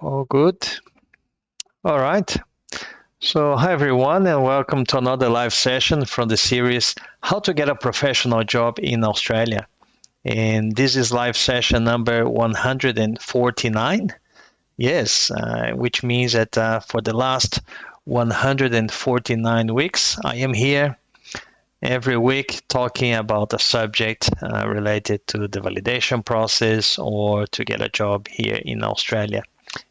All good. All right. So, hi everyone, and welcome to another live session from the series How to Get a Professional Job in Australia. And this is live session number 149. Yes, which means that for the last 149 weeks, I am here every week talking about a subject related to the validation process or to get a job here in Australia.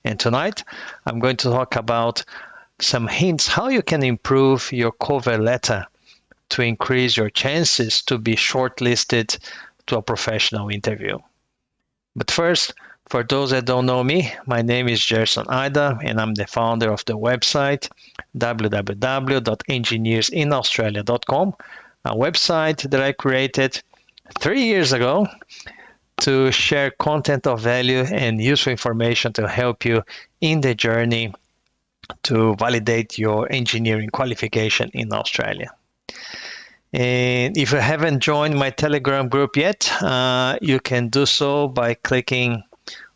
And tonight, I'm going to talk about some hints how you can improve your cover letter to increase your chances to be shortlisted to a professional interview. But first, for those that don't know me, my name is Gerson Ida, and I'm the founder of the website www.engineersinaustralia.com, a website that I created 3 years ago to share content of value and useful information to help you in the journey to validate your engineering qualification in Australia. And if you haven't joined my Telegram group yet, you can do so by clicking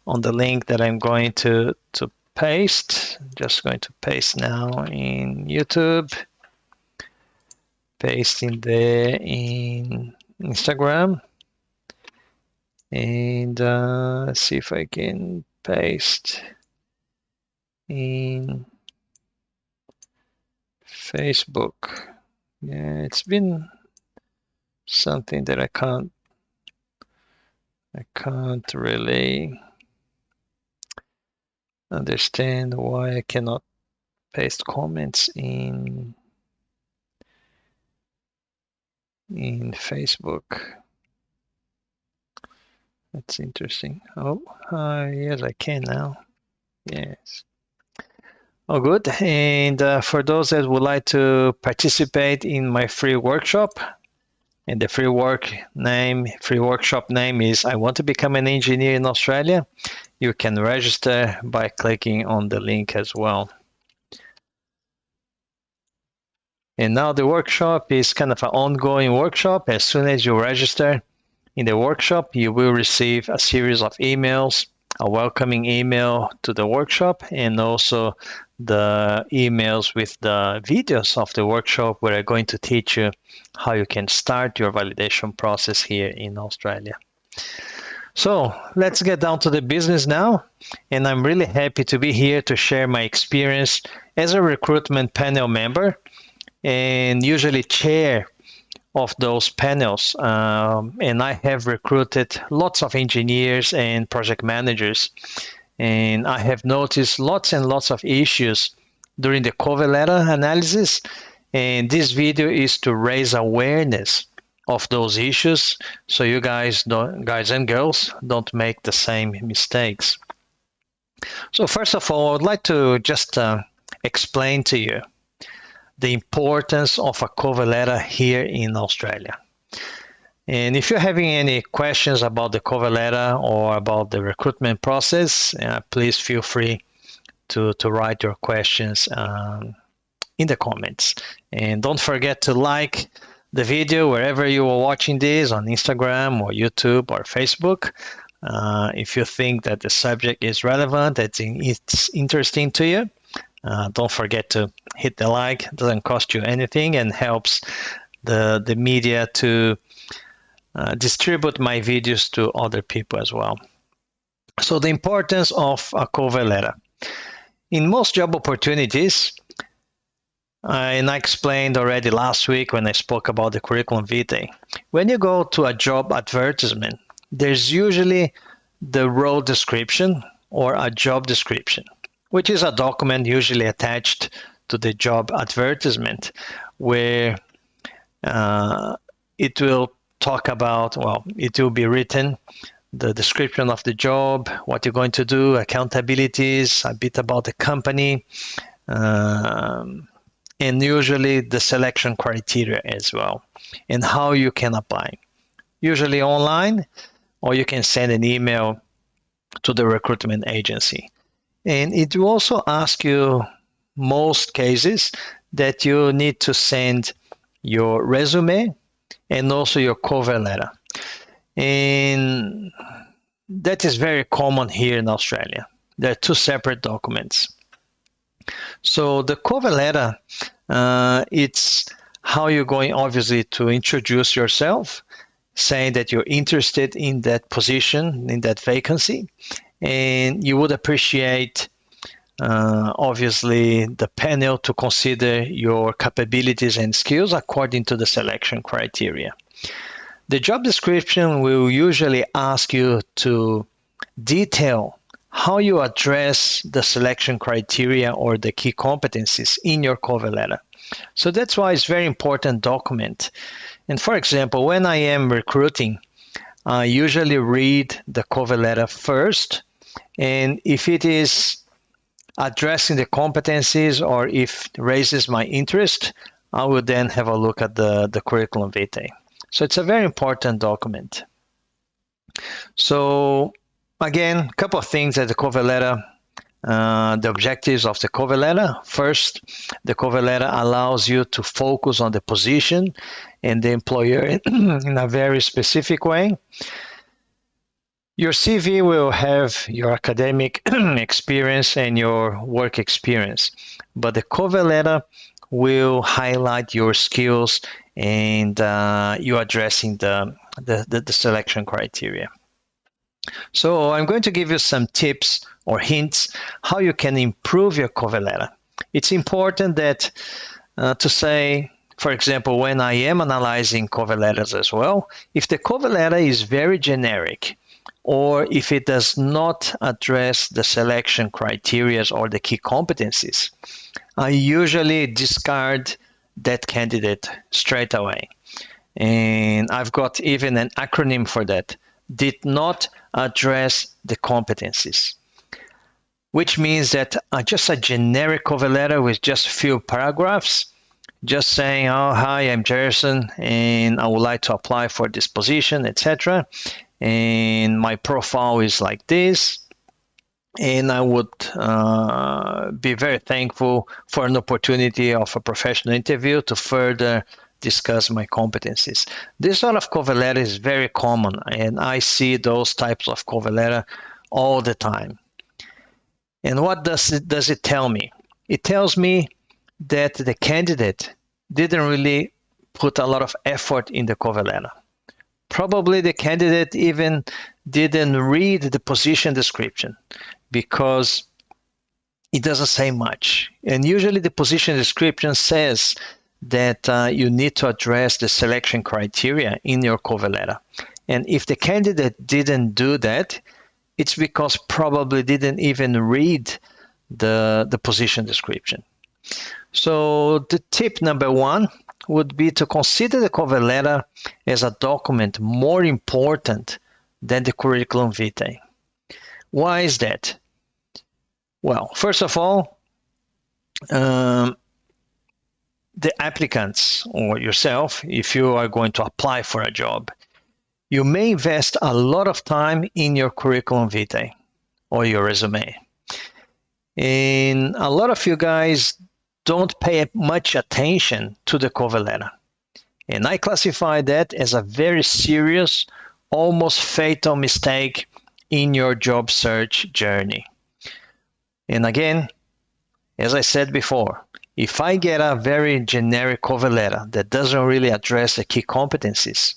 on the link that I'm going to paste. Just going to paste now in YouTube, paste in there in Instagram, and see if I can paste in Facebook. Yeah, it's been something that I can't really understand why I cannot paste comments in Facebook. That's interesting. Oh, yes, I can now. Yes. Oh, good. And for those that would like to participate in my free workshop, and the free workshop name is I Want to Become an Engineer in Australia, you can register by clicking on the link as well. And now the workshop is kind of an ongoing workshop. As soon as you register in the workshop, you will receive a series of emails, a welcoming email to the workshop, and also the emails with the videos of the workshop where I'm going to teach you how you can start your validation process here in Australia. So let's get down to the business now. And I'm really happy to be here to share my experience as a recruitment panel member and usually chair of those panels. And I have recruited lots of engineers and project managers. And I have noticed lots and lots of issues during the cover letter analysis. And this video is to raise awareness of those issues so you guys and girls don't make the same mistakes. So first of all, I would like to just explain to you the importance of a cover letter here in Australia. And if you're having any questions about the cover letter or about the recruitment process, please feel free to write your questions in the comments. And don't forget to like the video wherever you are watching this, on Instagram or YouTube or Facebook. If you think that the subject is relevant, it's interesting to you, don't forget to hit the like. It doesn't cost you anything and helps the media to distribute my videos to other people as well. So the importance of a cover letter. In most job opportunities, and I explained already last week when I spoke about the curriculum vitae, when you go to a job advertisement, there's usually the role description or a job description, which is a document usually attached to the job advertisement where it will talk about, well, it will be written, the description of the job, what you're going to do, accountabilities, a bit about the company, and usually the selection criteria as well, and how you can apply. Usually online, or you can send an email to the recruitment agency. And it will also ask you, most cases, that you need to send your resume and also your cover letter. And that is very common here in Australia. They're two separate documents. So the cover letter, it's how you're going, obviously, to introduce yourself, saying that you're interested in that position, in that vacancy, and you would appreciate, obviously, the panel to consider your capabilities and skills according to the selection criteria. The job description will usually ask you to detail how you address the selection criteria or the key competencies in your cover letter. So that's why it's a very important document. And for example, when I am recruiting, I usually read the cover letter first, and if it is addressing the competencies or if it raises my interest, I will then have a look at the curriculum vitae. So it's a very important document. So again, a couple of things at the cover letter, the objectives of the cover letter. First, the cover letter allows you to focus on the position and the employer in a very specific way. Your CV will have your academic experience and your work experience, but the cover letter will highlight your skills and you addressing the selection criteria. So I'm going to give you some tips or hints how you can improve your cover letter. It's important that to say, for example, when I am analyzing cover letters as well, if the cover letter is very generic, or if it does not address the selection criteria or the key competencies, I usually discard that candidate straight away. And I've got even an acronym for that: did not address the competencies, which means that just a generic cover letter with just a few paragraphs, just saying, oh, hi, I'm Jerson, and I would like to apply for this position, etc. And my profile is like this, and I would be very thankful for an opportunity of a professional interview to further discuss my competencies. This sort of cover letter is very common, and I see those types of cover letter all the time. And what does it tell me? It tells me that the candidate didn't really put a lot of effort in the cover letter. Probably the candidate even didn't read the position description because it doesn't say much. And usually the position description says that you need to address the selection criteria in your cover letter. And if the candidate didn't do that, it's because probably didn't even read the position description. So the tip number one would be to consider the cover letter as a document more important than the curriculum vitae. Why is that? Well, first of all, the applicants or yourself, if you are going to apply for a job, you may invest a lot of time in your curriculum vitae or your resume. And a lot of you guys don't pay much attention to the cover letter. And I classify that as a very serious, almost fatal mistake in your job search journey. And again, as I said before, if I get a very generic cover letter that doesn't really address the key competencies,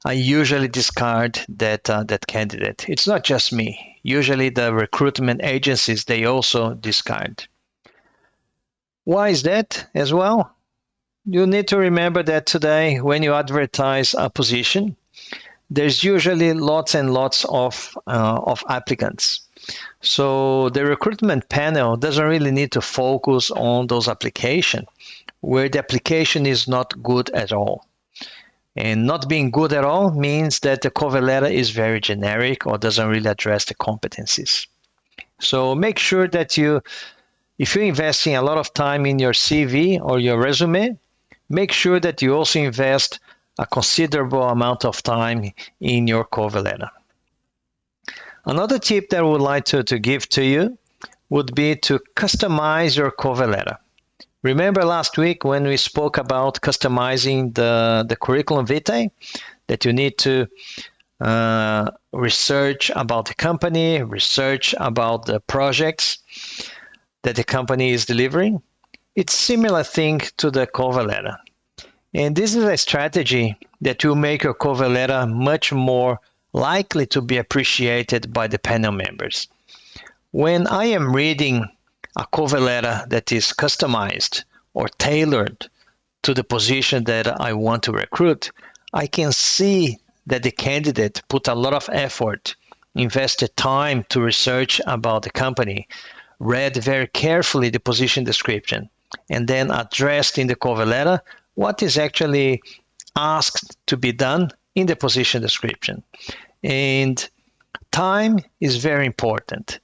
I usually discard that candidate. It's not just me. Usually the recruitment agencies, they also discard. Why is that as well? You need to remember that today, when you advertise a position, there's usually lots and lots of applicants. So the recruitment panel doesn't really need to focus on those applications where the application is not good at all. And not being good at all means that the cover letter is very generic or doesn't really address the competencies. So make sure that if you're investing a lot of time in your CV or your resume, make sure that you also invest a considerable amount of time in your cover letter. Another tip that I would like to give to you would be to customize your cover letter. Remember last week when we spoke about customizing the curriculum vitae, that you need to research about the company, research about the projects that the company is delivering. It's similar thing to the cover letter. And this is a strategy that will make your cover letter much more likely to be appreciated by the panel members. When I am reading a cover letter that is customized or tailored to the position that I want to recruit, I can see that the candidate put a lot of effort, invested time to research about the company, read very carefully the position description, and then addressed in the cover letter what is actually asked to be done in the position description. And time is very important.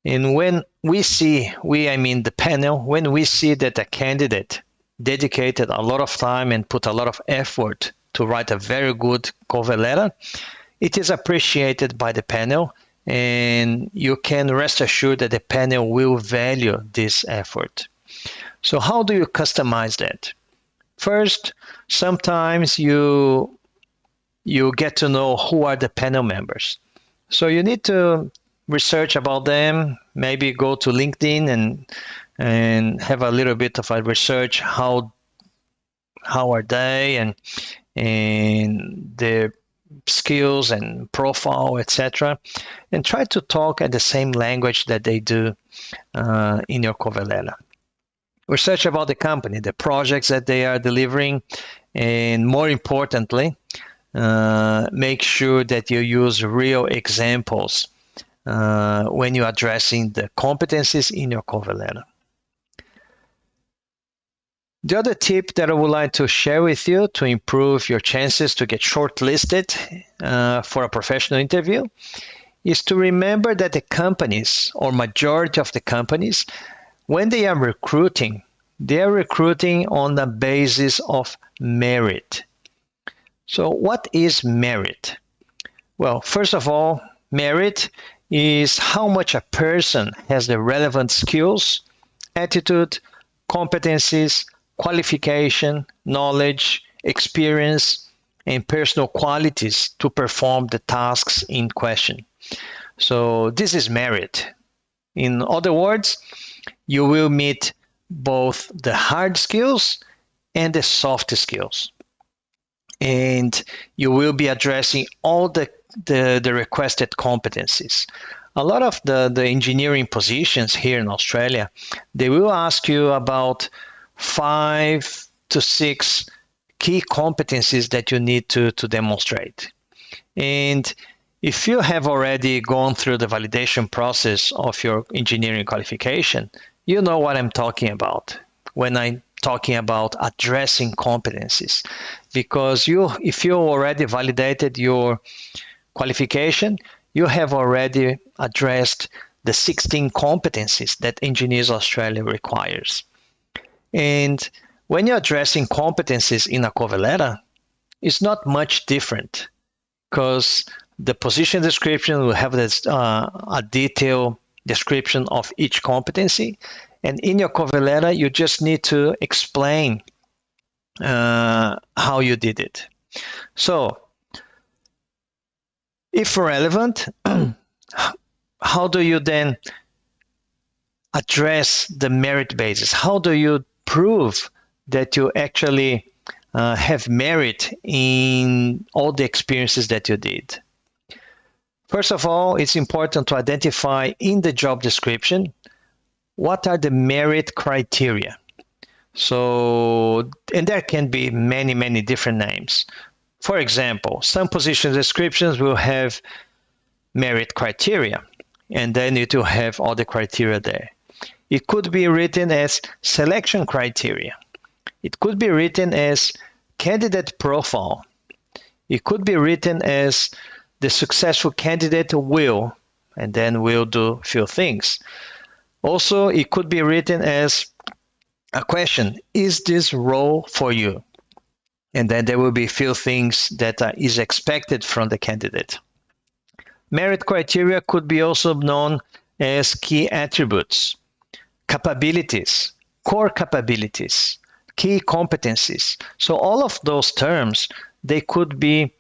And when we see, I mean the panel, when we see that a candidate dedicated a lot of time and put a lot of effort to write a very good cover letter, it is appreciated by the panel, and you can rest assured that the panel will value this effort. So how do you customize that? First, sometimes you get to know who are the panel members. So you need to research about them, maybe go to LinkedIn and have a little bit of a research how are they and their skills and profile, etc. And try to talk at the same language that they do in your cover letter. Research about the company, the projects that they are delivering, and more importantly, make sure that you use real examples when you're addressing the competencies in your cover letter. The other tip that I would like to share with you to improve your chances to get shortlisted for a professional interview is to remember that the companies, or majority of the companies, when they are recruiting on the basis of merit. So what is merit? Well, first of all, merit is how much a person has the relevant skills, attitude, competencies, qualification, knowledge, experience, and personal qualities to perform the tasks in question. So this is merit. In other words, you will meet both the hard skills and the soft skills. And you will be addressing all the requested competencies. A lot of the engineering positions here in Australia, they will ask you about 5 to 6 key competencies that you need to demonstrate. And if you have already gone through the validation process of your engineering qualification, you know what I'm talking about when I'm talking about addressing competencies. Because if you already validated your qualification, you have already addressed the 16 competencies that Engineers Australia requires. And when you're addressing competencies in a cover letter, it's not much different, because the position description will have this, a detailed description of each competency. And in your cover letter, you just need to explain how you did it. So, if relevant, how do you then address the merit basis? How do you prove that you actually have merit in all the experiences that you did? First of all, it's important to identify in the job description what are the merit criteria. So, and there can be many, many different names. For example, some position descriptions will have merit criteria, and then it will have all the criteria there. It could be written as selection criteria. It could be written as candidate profile. It could be written as the successful candidate will, and then will do a few things. Also, it could be written as a question, is this role for you? And then there will be a few things that is expected from the candidate. Merit criteria could be also known as key attributes, capabilities, core capabilities, key competencies. So all of those terms, they could be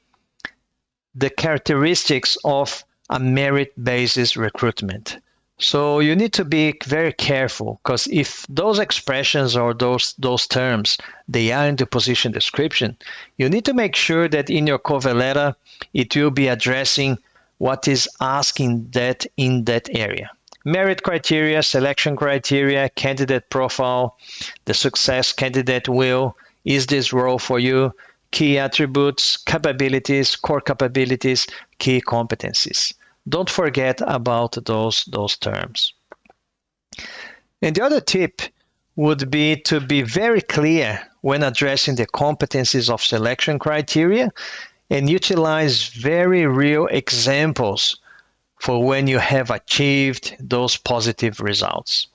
the characteristics of a merit-based recruitment. So you need to be very careful, because if those expressions or those terms, they are in the position description, you need to make sure that in your cover letter it will be addressing what is asking that in that area. Merit criteria, selection criteria, candidate profile, the success candidate will, is this role for you, key attributes, capabilities, core capabilities, key competencies. Don't forget about those terms. And the other tip would be to be very clear when addressing the competencies of selection criteria and utilize very real examples for when you have achieved those positive results.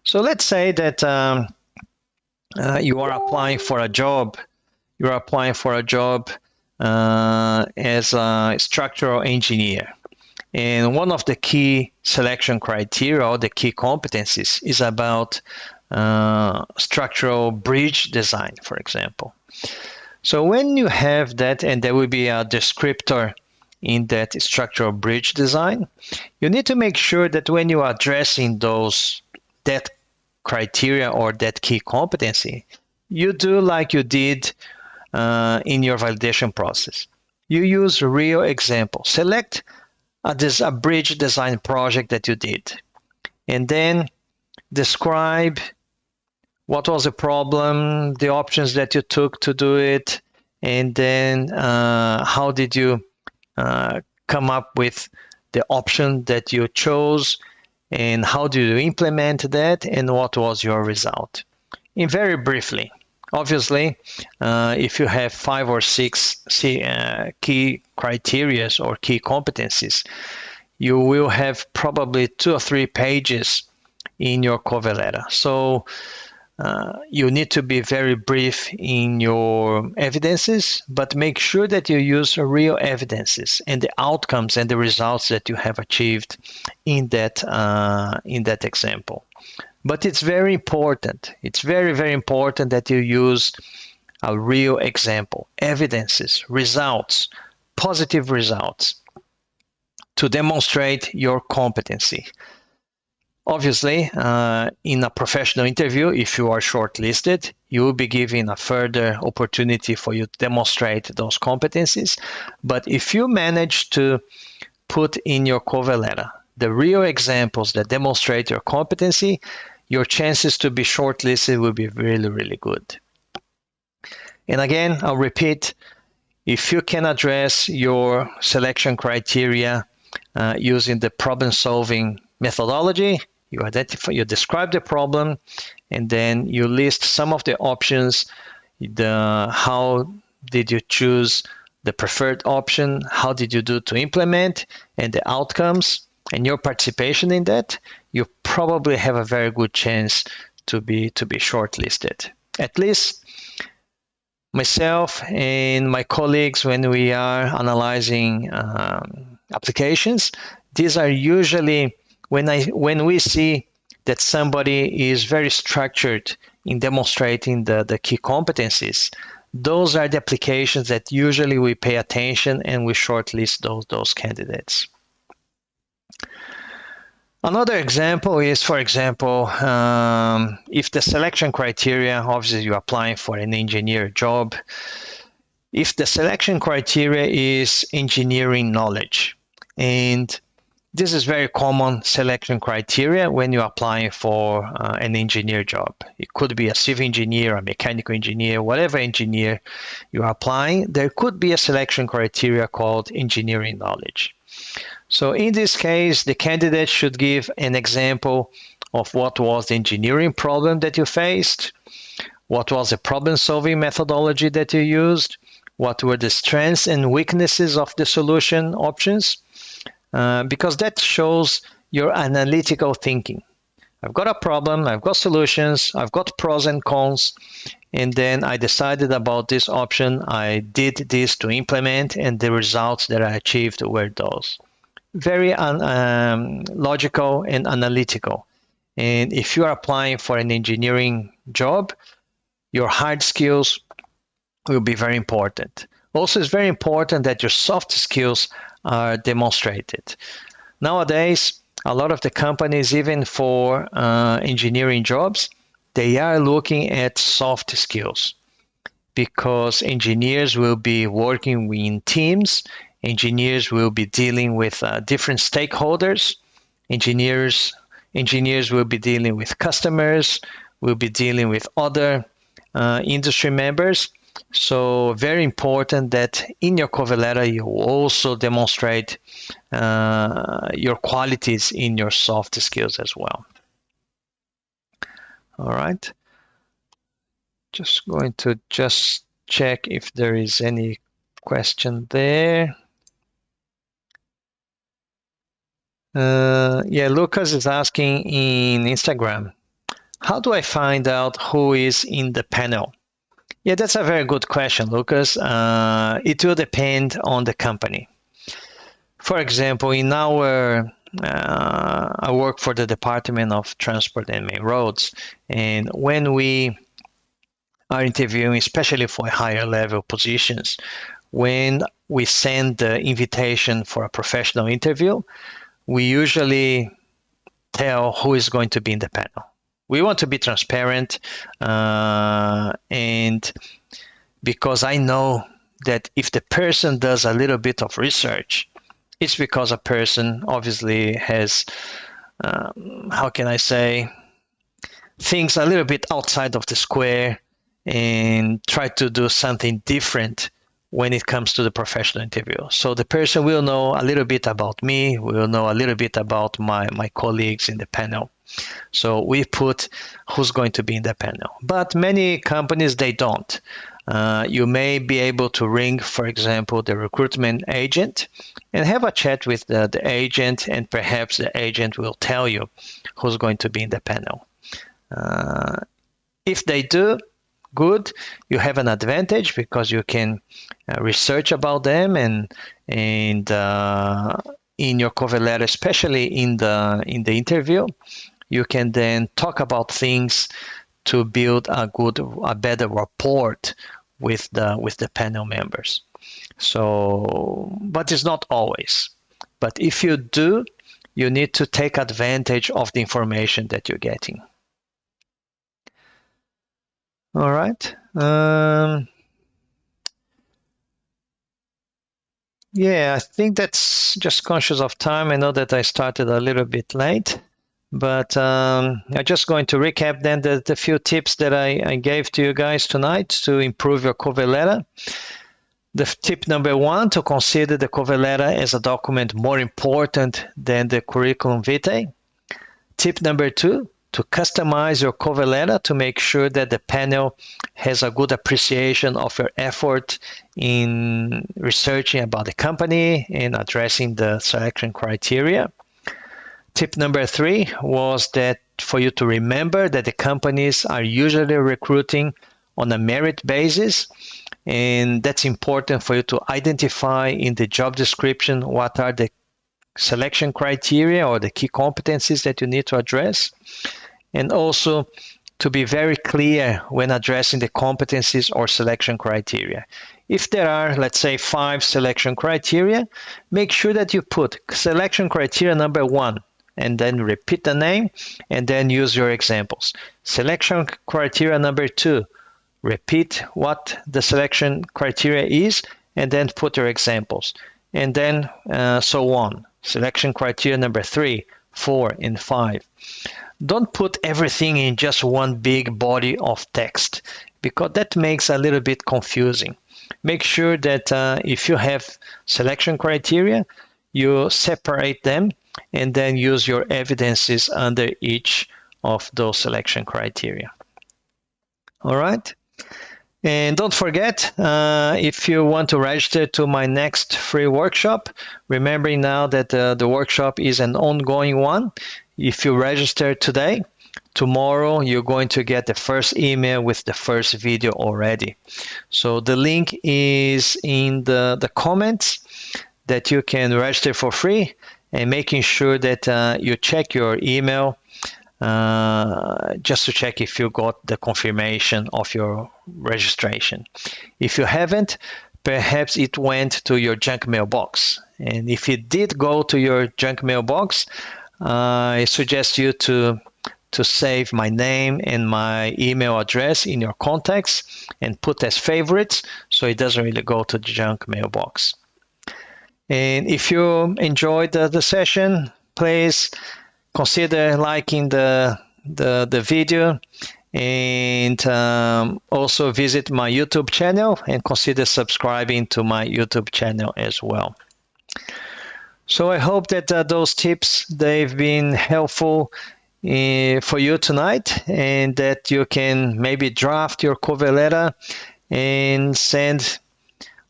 So let's say that you are applying for a job. You're applying for a job as a structural engineer. And one of the key selection criteria or the key competencies is about structural bridge design, for example. So when you have that, and there will be a descriptor in that structural bridge design, you need to make sure that when you are addressing that criteria or that key competency, you do like you did in your validation process. You use real examples. Select a bridge design project that you did, and then describe what was the problem, the options that you took to do it, and then how did you come up with the option that you chose, and how do you implement that, and what was your result. In very briefly, obviously, if you have 5 or 6 key criteria or key competencies, you will have probably 2 or 3 pages in your cover letter. So you need to be very brief in your evidences, but make sure that you use real evidences and the outcomes and the results that you have achieved in that example. But it's very important. It's very, very important that you use a real example, evidences, results, positive results to demonstrate your competency. Obviously, in a professional interview, if you are shortlisted, you will be given a further opportunity for you to demonstrate those competencies. But if you manage to put in your cover letter the real examples that demonstrate your competency, your chances to be shortlisted will be really, really good. And again, I'll repeat, if you can address your selection criteria using the problem-solving methodology, you describe the problem, and then you list some of the options, how did you choose the preferred option, how did you do to implement, and the outcomes, and your participation in that, you probably have a very good chance to be shortlisted. At least myself and my colleagues, when we are analyzing applications, these are usually when we see that somebody is very structured in demonstrating the key competencies, those are the applications that usually we pay attention and we shortlist those candidates. Another example is, for example, if the selection criteria, obviously you're applying for an engineer job, if the selection criteria is engineering knowledge, and this is very common selection criteria when you're applying for an engineer job. It could be a civil engineer, a mechanical engineer, whatever engineer you are applying, there could be a selection criteria called engineering knowledge. So in this case, the candidate should give an example of what was the engineering problem that you faced, what was the problem-solving methodology that you used, what were the strengths and weaknesses of the solution options, because that shows your analytical thinking. I've got a problem, I've got solutions, I've got pros and cons, and then I decided about this option, I did this to implement, and the results that I achieved were those. Very logical and analytical. And if you are applying for an engineering job, your hard skills will be very important. Also, it's very important that your soft skills are demonstrated. Nowadays, a lot of the companies, even for engineering jobs, they are looking at soft skills because engineers will be working in teams, engineers will be dealing with different stakeholders, engineers engineers will be dealing with customers, will be dealing with other industry members. So very important that in your cover letter you also demonstrate your qualities in your soft skills as well. All right. Just going to check if there is any question there. Yeah, Lucas is asking in Instagram, how do I find out who is in the panel? Yeah, that's a very good question, Lucas. It will depend on the company. For example, in our I work for the Department of Transport and Main Roads, and when we are interviewing, especially for higher level positions, when we send the invitation for a professional interview, we usually tell who is going to be in the panel. We want to be transparent, and because I know that if the person does a little bit of research, it's because a person obviously has, how can I say, things a little bit outside of the square and try to do something different when it comes to the professional interview. So the person will know a little bit about me, will know a little bit about my colleagues in the panel. So we put who's going to be in the panel. But many companies, they don't. You may be able to ring, for example, the recruitment agent and have a chat with the agent, and perhaps the agent will tell you who's going to be in the panel. If they do, good, you have an advantage because you can research about them, and in your cover letter, especially in the interview, you can then talk about things to build a better rapport with the panel members. So, but it's not always. But if you do, you need to take advantage of the information that you're getting. All right. Yeah, I think that's just conscious of time. I know that I started a little bit late, but I'm just going to recap then the few tips that I gave to you guys tonight to improve your cover letter. The tip number one, to consider the cover letter as a document more important than the curriculum vitae. Tip number two, to customize your cover letter to make sure that the panel has a good appreciation of your effort in researching about the company and addressing the selection criteria. Tip number three was that for you to remember that the companies are usually recruiting on a merit basis, and that's important for you to identify in the job description what are the selection criteria or the key competencies that you need to address, and also to be very clear when addressing the competencies or selection criteria. If there are, let's say, 5 selection criteria, make sure that you put selection criteria number 1 and then repeat the name and then use your examples. Selection criteria number 2, repeat what the selection criteria is and then put your examples, and then so on. Selection criteria number 3, 4, and 5. Don't put everything in just one big body of text, because that makes a little bit confusing. Make sure that if you have selection criteria, you separate them and then use your evidences under each of those selection criteria. All right. And don't forget, if you want to register to my next free workshop, remembering now that the workshop is an ongoing one. If you register today, tomorrow you're going to get the first email with the first video already. So the link is in the comments that you can register for free, and making sure that you check your email just to check if you got the confirmation of your registration. If you haven't, perhaps it went to your junk mailbox. And if it did go to your junk mailbox, I suggest you to save my name and my email address in your contacts and put as favorites so it doesn't really go to the junk mailbox. And if you enjoyed the session, please consider liking the video, and also visit my YouTube channel and consider subscribing to my YouTube channel as well. So I hope that those tips, they've been helpful for you tonight, and that you can maybe draft your cover letter and send.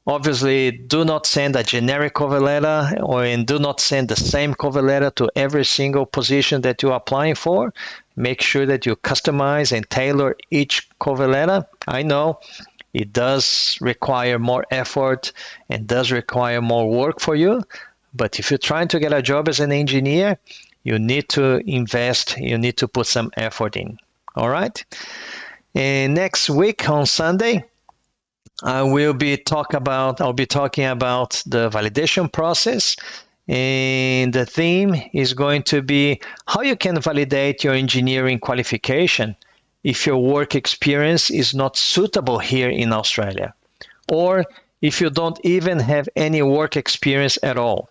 Obviously, do not send a generic cover letter, and do not send the same cover letter to every single position that you're applying for. Make sure that you customize and tailor each cover letter. I know it does require more effort and does require more work for you, but if you're trying to get a job as an engineer, you need to invest, you need to put some effort in. All right? And next week on Sunday, I'll be talking about the validation process, and the theme is going to be how you can validate your engineering qualification if your work experience is not suitable here in Australia, or if you don't even have any work experience at all.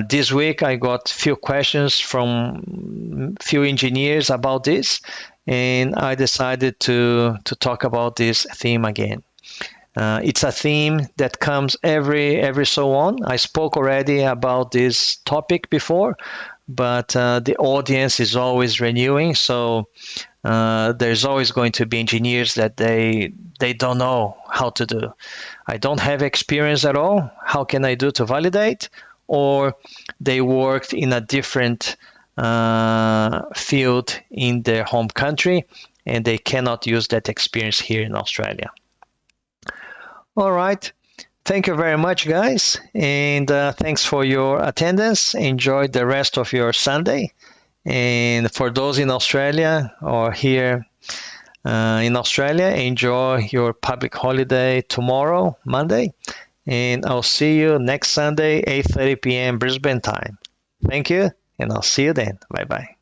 This week I got few questions from few engineers about this, and I decided to talk about this theme again. It's a theme that comes every so on. I spoke already about this topic before, but the audience is always renewing, so there's always going to be engineers that they don't know how to do. I don't have experience at all. How can I do to validate? Or they worked in a different field in their home country, and they cannot use that experience here in Australia. All right. Thank you very much, guys. And thanks for your attendance. Enjoy the rest of your Sunday. And for those in Australia or here in Australia, enjoy your public holiday tomorrow, Monday. And I'll see you next Sunday, 8:30 p.m. Brisbane time. Thank you, and I'll see you then. Bye-bye.